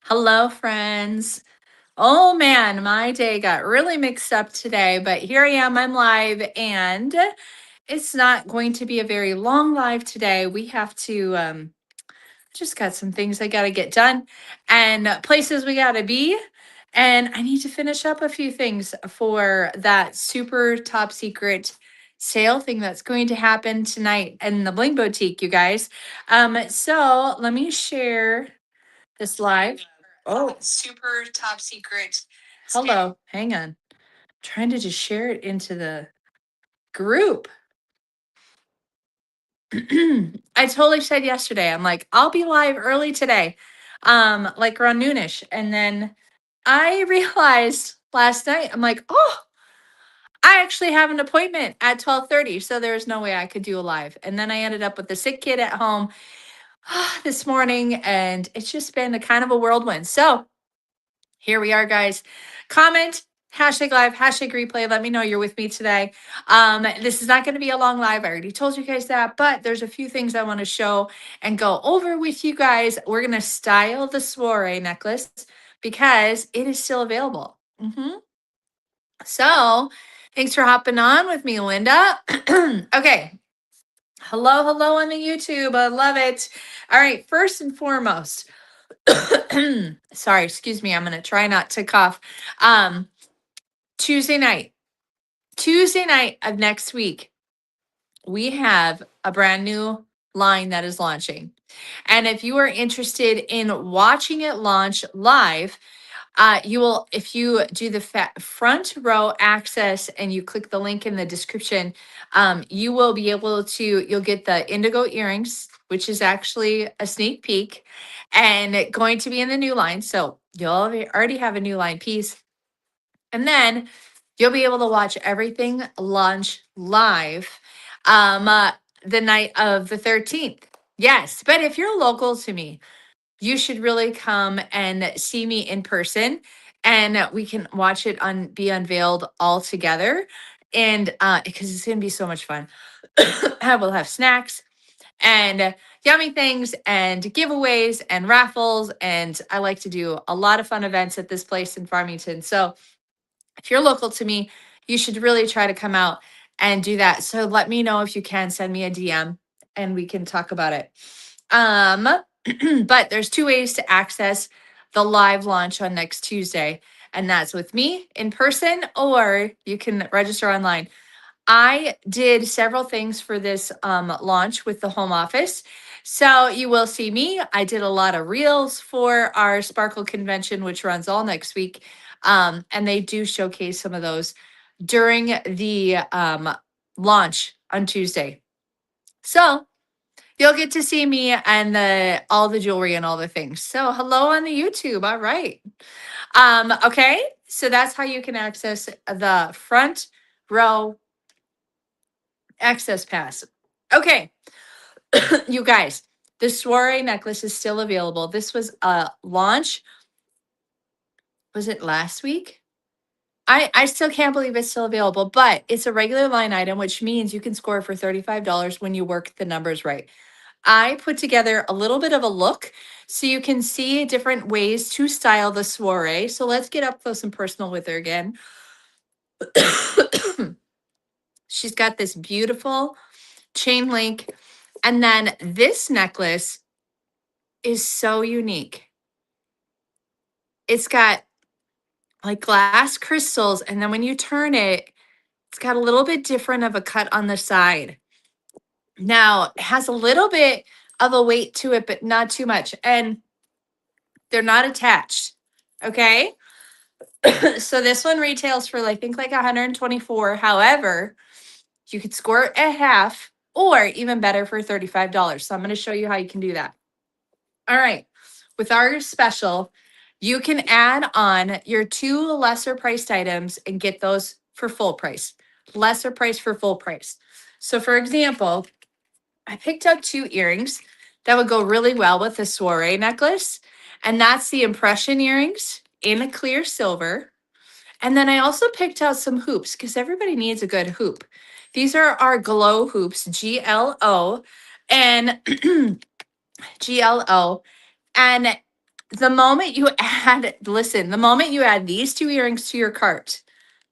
Hello, friends. Oh man, my day got really mixed up today, but here I am. I'm live, and it's not going to be a very long live today. We have to just got some things I got to get done and places we got to be. And I need to finish up a few things for that super top secret sale thing that's going to happen tonight in the Bling Boutique, you guys. So let me share this live. Oh, super top secret. Hello, hang on. Trying to just share it into the group. I totally said yesterday, I'm like, I'll be live early today, like around noonish. And then I realized last night, I'm like, oh, I actually have an appointment at 12:30. So there's no way I could do a live. And then I ended up with the sick kid at home this morning, and it's just been a kind of a whirlwind. So here we are, guys. Comment, hashtag live, hashtag replay. Let me know you're with me today. This is not going to be a long live. I already told you guys that, but there's a few things I want to show and go over with you guys. We're going to style the Soiree necklace because it is still available. So thanks for hopping on with me, Linda. Okay. Hello on the YouTube. I love it. All right. First and foremost, sorry, excuse me. I'm going to try not to cough. Um, Tuesday night, Tuesday night of next week, we have a brand new line that is launching. And if you are interested in watching it launch live, you will, if you do the front row access and you click the link in the description, you will be able to, you'll get the indigo earrings, which is actually a sneak peek and going to be in the new line. So you'll already have a new line piece. And then you'll be able to watch everything launch live um, uh, the night of the 13th. Yes, but if you're local to me, you should really come and see me in person, and we can watch it be unveiled all together. And because it's going to be so much fun. I will have snacks and yummy things and giveaways and raffles. And I like to do a lot of fun events at this place in Farmington. So if you're local to me, you should really try to come out and do that. So let me know if you can. Send me a DM and we can talk about it. But there's two ways to access the live launch on next Tuesday, and that's with me in person, or you can register online. I did several things for this launch with the home office. So you will see me. I did a lot of reels for our Sparkle convention, which runs all next week. And they do showcase some of those during the launch on Tuesday. So you'll get to see me and all the jewelry and all the things. So hello on the YouTube. All right. Okay. So that's how you can access the front row access pass. Okay. You guys, the Soiree necklace is still available. This was a launch. Was it last week? I still can't believe it's still available, but it's a regular line item, which means you can score for $35 when you work the numbers right. I put together a little bit of a look so you can see different ways to style the Soiree. So let's get up close and personal with her again. She's got this beautiful chain link. And then this necklace is so unique. It's got like glass crystals. And then when you turn it, it's got a little bit different of a cut on the side. Now, it has a little bit of a weight to it, but not too much. And they're not attached. Okay. So this one retails for I think like 124. However, you could score it at half or even better for $35. So I'm going to show you how you can do that. All right. With our special, you can add on your two lesser priced items and get those for full price. Lesser price for full price. So for example, I picked up two earrings that would go really well with the Soiree necklace. And that's the impression earrings in a clear silver. And then I also picked out some hoops because everybody needs a good hoop. These are our glow hoops, GLO and GLO. And The moment you add, listen, the moment you add these two earrings to your cart,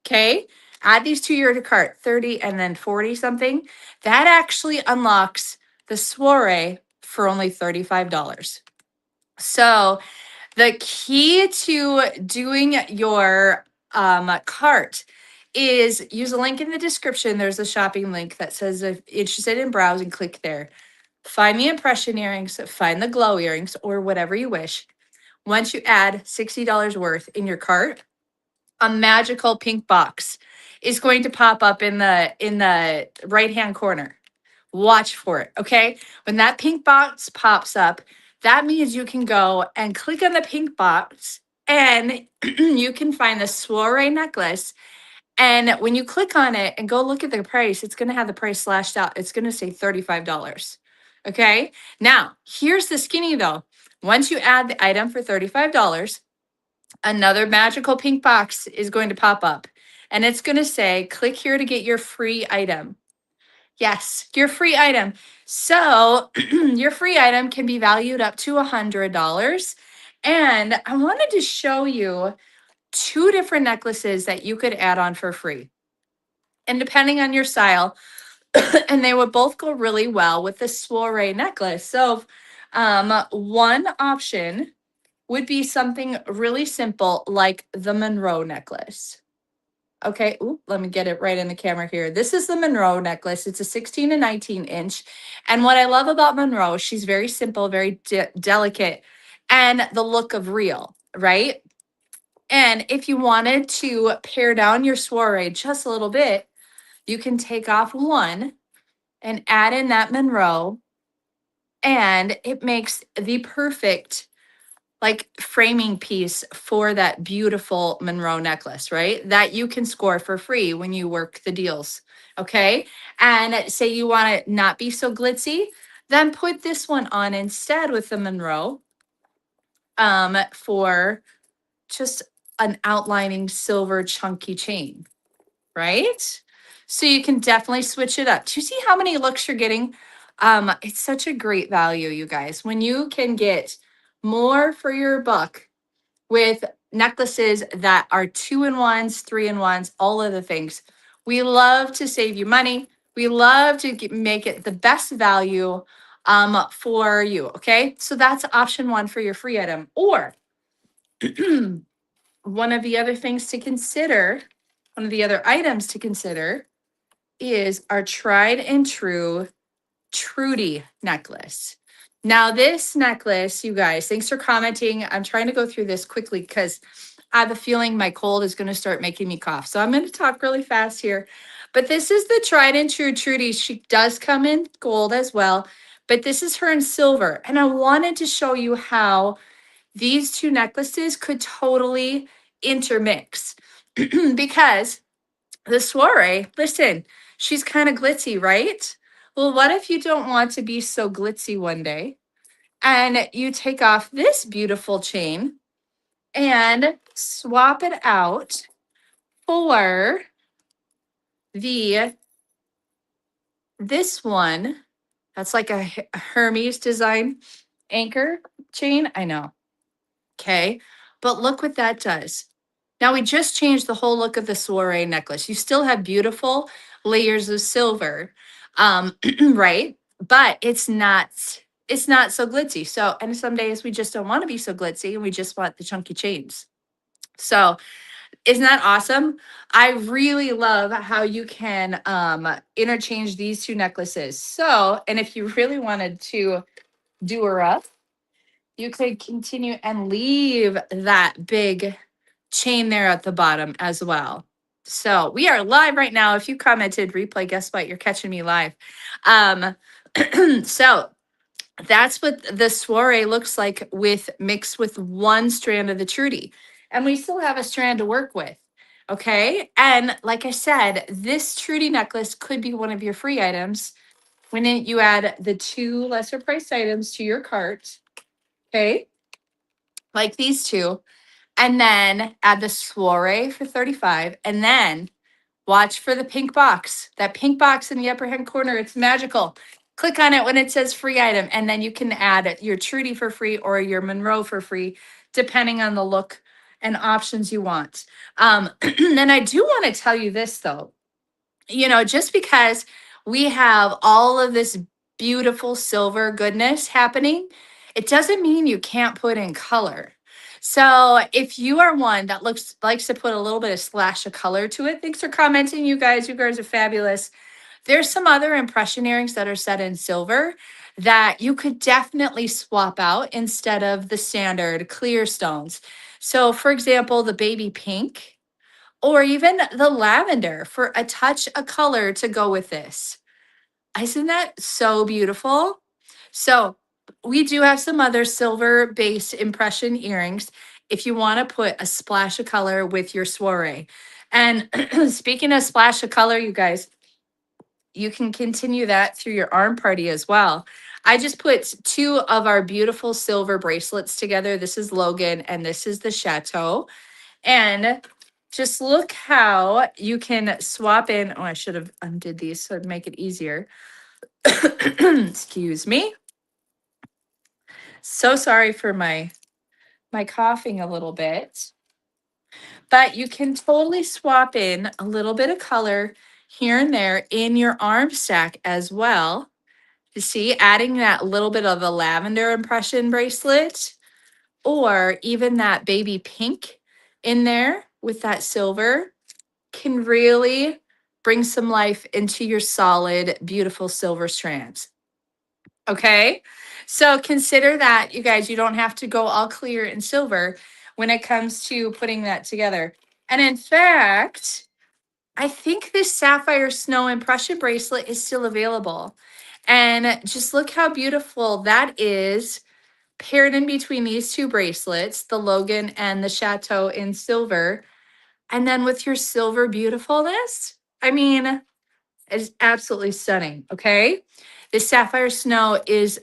okay, add these to your cart, 30 and then 40 something, that actually unlocks the Soiree for only $35. So the key to doing your cart is use a link in the description. There's a shopping link that says if interested in browsing, click there. Find the impression earrings, find the glow earrings, or whatever you wish. Once you add $60 worth in your cart, a magical pink box is going to pop up in the right hand corner. Watch for it, okay? When that pink box pops up, that means you can go and click on the pink box and you can find the Soiree necklace. And when you click on it and go look at the price, it's going to have the price slashed out. It's going to say $35. Okay. Now, here's the skinny though. Once you add the item for $35, another magical pink box is going to pop up and it's going to say, click here to get your free item. Yes, your free item. So your free item can be valued up to $100. And I wanted to show you two different necklaces that you could add on for free. And depending on your style, and they would both go really well with the Soiree necklace. So one option would be something really simple like the Monroe necklace. Okay, ooh, let me get it right in the camera here. This is the Monroe necklace. It's a 16 and 19 inch. And what I love about Monroe, she's very simple, very delicate, and the look of real, right? And if you wanted to pare down your Soiree just a little bit, you can take off one and add in that Monroe, and it makes the perfect like framing piece for that beautiful Monroe necklace, right? That you can score for free when you work the deals. Okay. And say you want it not be so glitzy, then put this one on instead with the Monroe for just an outlining silver chunky chain, right? So you can definitely switch it up. Do you see how many looks you're getting? It's such a great value, you guys. When you can get more for your buck with necklaces that are 2-in-1s, 3-in-1s, all of the things. We love to save you money. We love to make it the best value for you. Okay. So that's option one for your free item. Or one of the other things to consider, one of the other items to consider is our tried and true Trudy necklace. Now, this necklace, you guys, thanks for commenting. I'm trying to go through this quickly because I have a feeling my cold is going to start making me cough. So I'm going to talk really fast here. But this is the tried and true Trudy. She does come in gold as well, but this is her in silver. And I wanted to show you how these two necklaces could totally intermix because the Soiree, listen, she's kind of glitzy, right? Well, what if you don't want to be so glitzy one day and you take off this beautiful chain and swap it out for the this one that's like a Hermes design anchor chain? I know. Okay. But look what that does. Now we just changed the whole look of the Soiree necklace. You still have beautiful layers of silver, right? But it's not so glitzy. So, and some days we just don't want to be so glitzy and we just want the chunky chains. So, isn't that awesome? I really love how you can interchange these two necklaces. So, and if you really wanted to do her up, you could continue and leave that big chain there at the bottom as well. So we are live right now. If you commented replay, guess what? You're catching me live. So that's what the Soiree looks like with mixed with one strand of the Trudy. And we still have a strand to work with. Okay. And like I said, this Trudy necklace could be one of your free items when you add the two lesser priced items to your cart. Okay. Like these two. And then add the Soiree for 35. And then watch for the pink box. That pink box in the upper hand corner, it's magical. Click on it when it says free item, and then you can add your Trudy for free or your Monroe for free, depending on the look and options you want. And I do want to tell you this though, just because we have all of this beautiful silver goodness happening, it doesn't mean you can't put in color. So if you are one that likes to put a little bit of splash of color to it, thanks for commenting, you guys. You guys are fabulous. There's some other impression earrings that are set in silver that you could definitely swap out instead of the standard clear stones. So, for example, the baby pink or even the lavender for a touch of color to go with this. Isn't that so beautiful? So, we do have some other silver based impression earrings if you want to put a splash of color with your soiree. And speaking of splash of color, you guys, you can continue that through your arm party as well. I just put two of our beautiful silver bracelets together. This is Logan and this is the Chateau. And just look how you can swap in. Oh, I should have undid these so it'd make it easier. Excuse me. So sorry for my coughing a little bit. But you can totally swap in a little bit of color here and there in your arm stack as well. You see, adding that little bit of a lavender impression bracelet or even that baby pink in there with that silver can really bring some life into your solid, beautiful silver strands. Okay. So consider that, you guys, you don't have to go all clear and silver when it comes to putting that together. And in fact, I think this sapphire snow impression bracelet is still available. And just look how beautiful that is paired in between these two bracelets, the Logan and the Chateau in silver. And then with your silver beautifulness, I mean, it's absolutely stunning. Okay. The sapphire snow is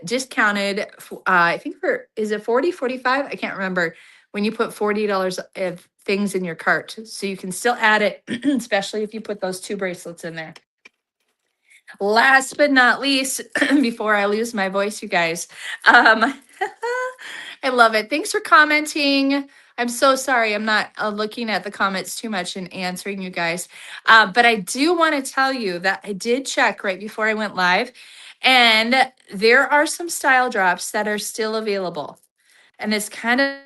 discounted. I think is it 40, 45? I can't remember when you put $40 of things in your cart. So you can still add it, especially if you put those two bracelets in there. Last but not least, before I lose my voice, you guys, I love it. Thanks for commenting. I'm so sorry. I'm not looking at the comments too much and answering you guys. But I do want to tell you that I did check right before I went live, and there are some style drops that are still available. And it's kind of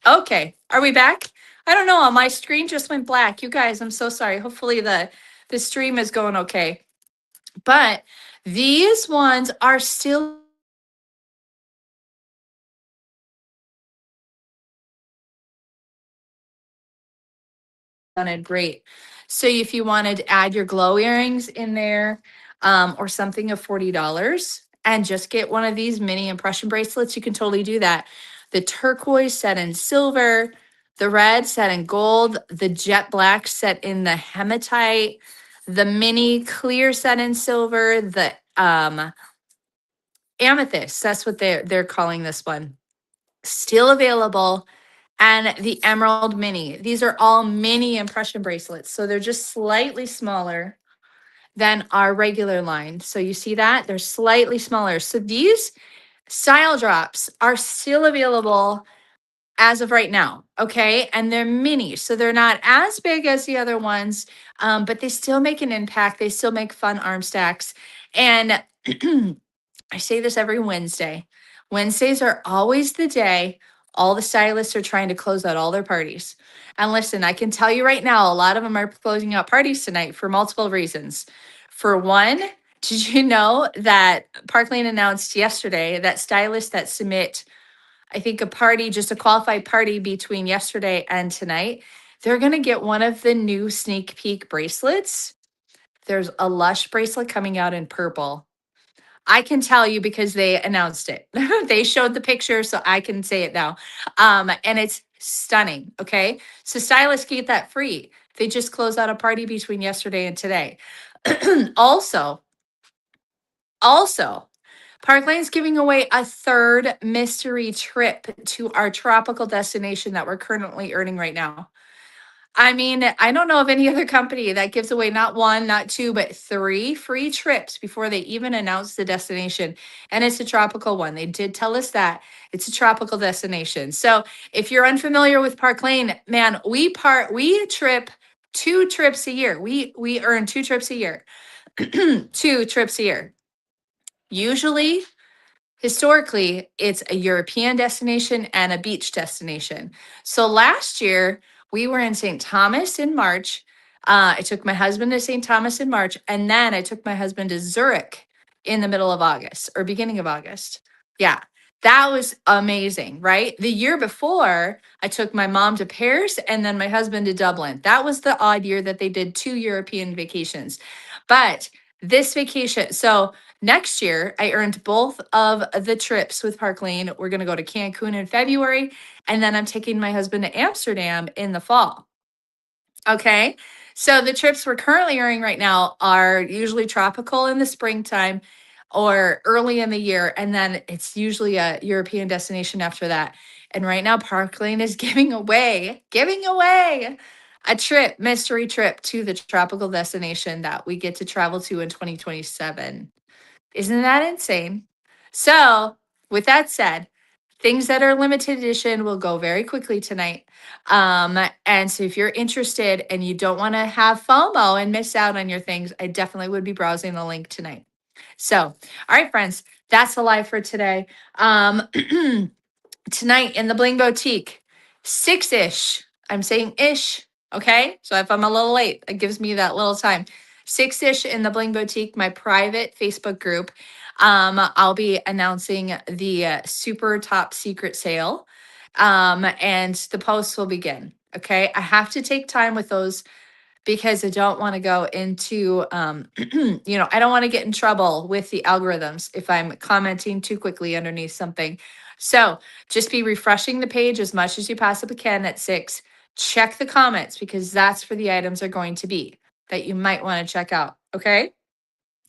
okay. Are we back? I don't know. My screen just went black. You guys, I'm so sorry. Hopefully the stream is going okay. But these ones are still done it great. So if you wanted to add your glow earrings in there, or something of $40 and just get one of these mini impression bracelets, you can totally do that. The turquoise set in silver, the red set in gold, the jet black set in the hematite, the mini clear set in silver, the amethyst, that's what they're calling this one, still available, and the emerald mini. These are all mini impression bracelets, so they're just slightly smaller than our regular line. So you see that? They're slightly smaller. So these style drops are still available as of right now, okay? And they're mini, so they're not as big as the other ones, but they still make an impact. They still make fun arm stacks. And I say this every Wednesday. Wednesdays are always the day all the stylists are trying to close out all their parties. And listen, I can tell you right now, a lot of them are closing out parties tonight for multiple reasons. For one, did you know that Parkland announced yesterday that stylists that submit, I think, a party, just a qualified party between yesterday and tonight, they're going to get one of the new sneak peek bracelets. There's a Lush bracelet coming out in purple. I can tell you because they announced it. They showed the picture, so I can say it now. And it's stunning. Okay. So stylists get that free. They just closed out a party between yesterday and today. also, also, Park Lane's giving away a third mystery trip to our tropical destination that we're currently earning right now. I mean, I don't know of any other company that gives away not one, not two, but three free trips before they even announce the destination. And it's a tropical one. They did tell us that it's a tropical destination. So if you're unfamiliar with Park Lane, man, we trip 2 trips a year. We earn 2 trips a year. 2 trips a year. Usually historically, it's a European destination and a beach destination. So last year, we were in St. Thomas in March. I took my husband to St. Thomas in March, and then I took my husband to Zurich in the middle of August or beginning of August. Yeah, that was amazing, right? The year before, I took my mom to Paris and then my husband to Dublin. That was the odd year that they did 2 European vacations. But this vacation, so next year, I earned both of the trips with Park Lane. We're going to go to Cancun in February, and then I'm taking my husband to Amsterdam in the fall. Okay. So the trips we're currently earning right now are usually tropical in the springtime or early in the year. And then it's usually a European destination after that. And right now, Park Lane is giving away a trip, mystery trip to the tropical destination that we get to travel to in 2027. Isn't that insane? So, with that said, things that are limited edition will go very quickly tonight. And so, if you're interested and you don't want to have FOMO and miss out on your things, I definitely would be browsing the link tonight. So, all right, friends, that's the live for today. Tonight in the Bling Boutique, 6-ish. I'm saying ish. Okay. So if I'm a little late, it gives me that little time. 6-ish in the Bling Boutique, my private Facebook group. I'll be announcing the super top secret sale. And the posts will begin. Okay. I have to take time with those because I don't want to go into, I don't want to get in trouble with the algorithms if I'm commenting too quickly underneath something. So just be refreshing the page as much as you possibly can at 6. Check the comments because that's where the items are going to be that you might want to check out. Okay.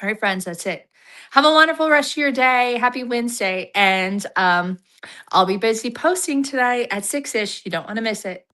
All right, friends, that's it. Have a wonderful rest of your day. Happy Wednesday. And I'll be busy posting tonight at 6-ish. You don't want to miss it.